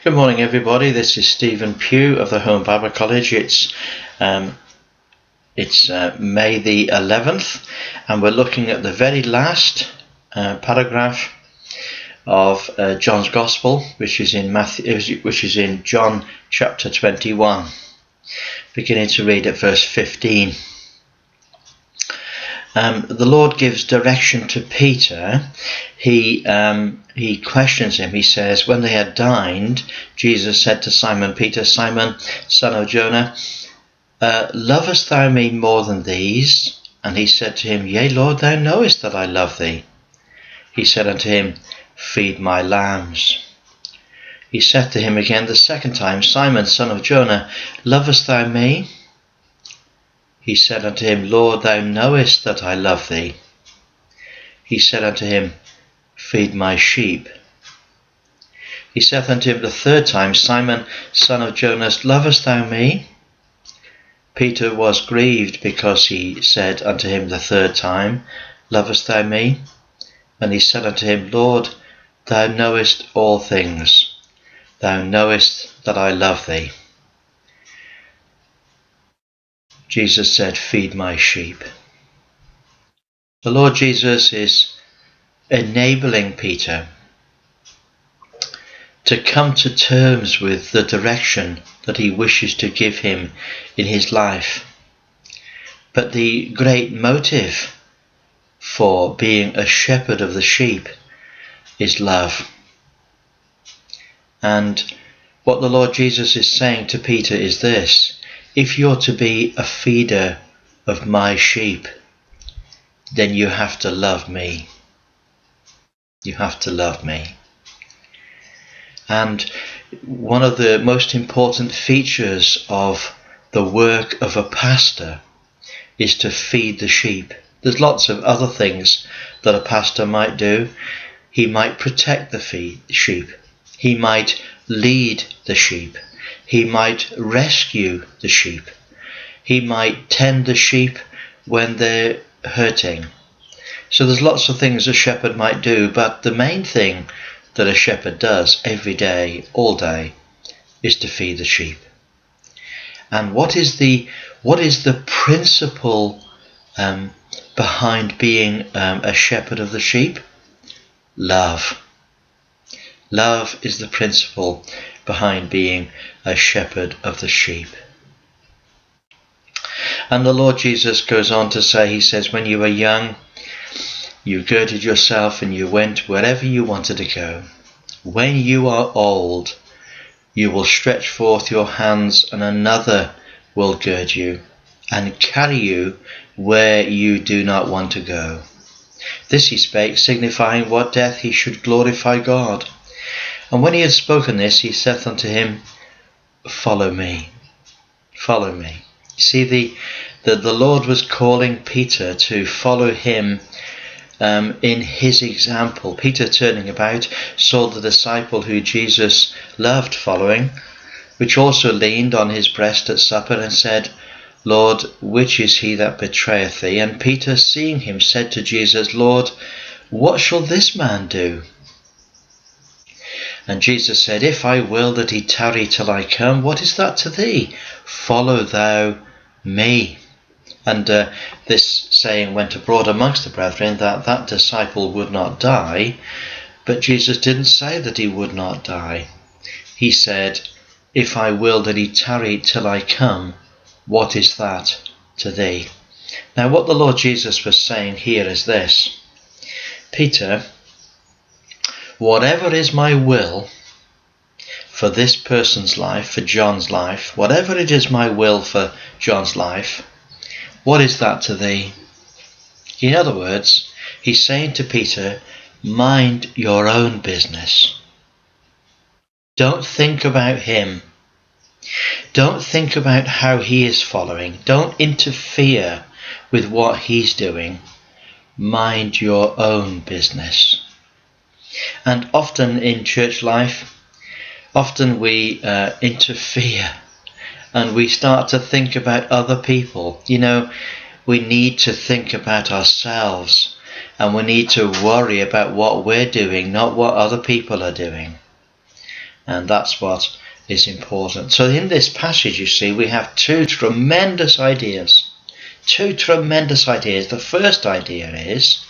Good morning, everybody. This is Stephen Pugh of the Home Bible College. It's May the 11th, and we're looking at the very last paragraph of John's Gospel, which is in John chapter 21, beginning to read at verse 15. The Lord gives direction to Peter. He questions him. He says, when they had dined, Jesus said to Simon Peter, Simon, son of Jonah, lovest thou me more than these? And he said to him, Yea, Lord, thou knowest that I love thee. He said unto him, Feed my lambs. He said to him again the second time, Simon, son of Jonah, lovest thou me? He said unto him, Lord, thou knowest that I love thee. He said unto him, Feed my sheep. He saith unto him the third time, Simon, son of Jonas, lovest thou me? Peter was grieved because he said unto him the third time, Lovest thou me? And he said unto him, Lord, thou knowest all things. Thou knowest that I love thee. Jesus said, Feed my sheep. The Lord Jesus is enabling Peter to come to terms with the direction that he wishes to give him in his life. But the great motive for being a shepherd of the sheep is love. And what the Lord Jesus is saying to Peter is this: if you're to be a feeder of my sheep, then you have to love me. You have to love me. And one of the most important features of the work of a pastor is to feed the sheep. There's lots of other things that a pastor might do. He might protect the sheep. He might lead the sheep. He might rescue the sheep. He might tend the sheep when they're hurting. So there's lots of things a shepherd might do, but the main thing that a shepherd does every day, all day, is to feed the sheep. And what is the principle behind being a shepherd of the sheep? Love. Love is the principle behind being a shepherd of the sheep. And the Lord Jesus goes on to say, he says, when you were young, you girded yourself and you went wherever you wanted to go. When you are old, you will stretch forth your hands and another will gird you and carry you where you do not want to go. This he spake, signifying what death he should glorify God. And when he had spoken this, he saith unto him, Follow me. Follow me. You see, the Lord was calling Peter to follow him in his example. Peter, turning about, saw the disciple who Jesus loved following, which also leaned on his breast at supper and said, Lord, which is he that betrayeth thee? And Peter, seeing him, said to Jesus, Lord, what shall this man do? And Jesus said, If I will that he tarry till I come, what is that to thee? Follow thou me. And this saying went abroad amongst the brethren that disciple would not die. But Jesus didn't say that he would not die. He said, If I will that he tarry till I come, what is that to thee? Now what the Lord Jesus was saying here is this: Peter, whatever is my will for this person's life, for John's life, whatever it is my will for John's life, what is that to thee? In other words, he's saying to Peter, mind your own business. Don't think about him. Don't think about how he is following. Don't interfere with what he's doing. Mind your own business. And often in church life, we interfere and we start to think about other people. You know, we need to think about ourselves and we need to worry about what we're doing, not what other people are doing. And that's what is important. So in this passage, you see, we have two tremendous ideas. The first idea is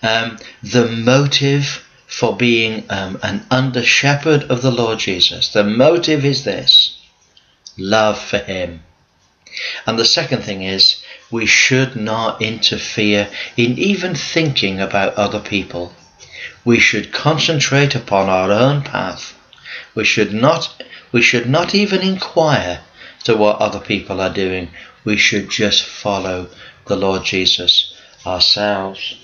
the motive for being an under shepherd of the Lord Jesus. The motive is this: love for him. And the second thing is, we should not interfere in even thinking about other people. We should concentrate upon our own path. We should not even inquire to what other people are doing. We should just follow the Lord Jesus ourselves.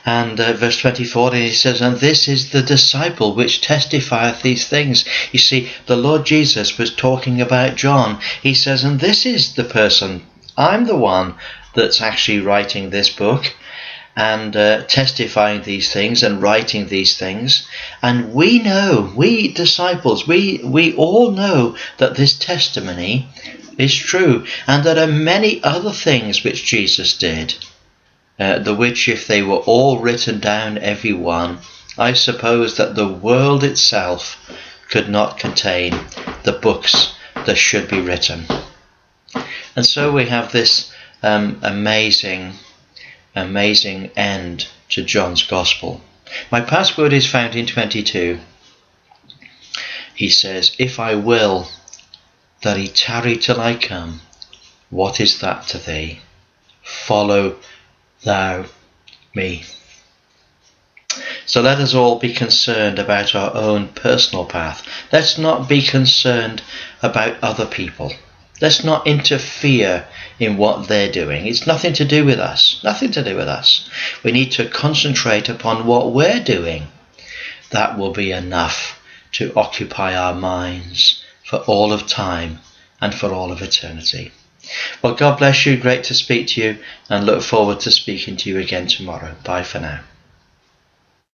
And verse 24, he says, and this is the disciple which testifieth these things. You see, the Lord Jesus was talking about John. He says, and this is the person, I'm the one that's actually writing this book and testifying these things and writing these things. And we know, we disciples, we all know that this testimony is true, and there are many other things which Jesus did, the which if they were all written down, every one, I suppose that the world itself could not contain the books that should be written. And so we have this amazing end to John's Gospel. My password is found in 22. He says, if I will that he tarry till I come, what is that to thee? Follow thou me. So let us all be concerned about our own personal path. Let's not be concerned about other people. Let's not interfere in what they're doing. It's nothing to do with us. Nothing to do with us. We need to concentrate upon what we're doing. That will be enough to occupy our minds for all of time and for all of eternity. Well, God bless you. Great to speak to you, and look forward to speaking to you again tomorrow. Bye for now.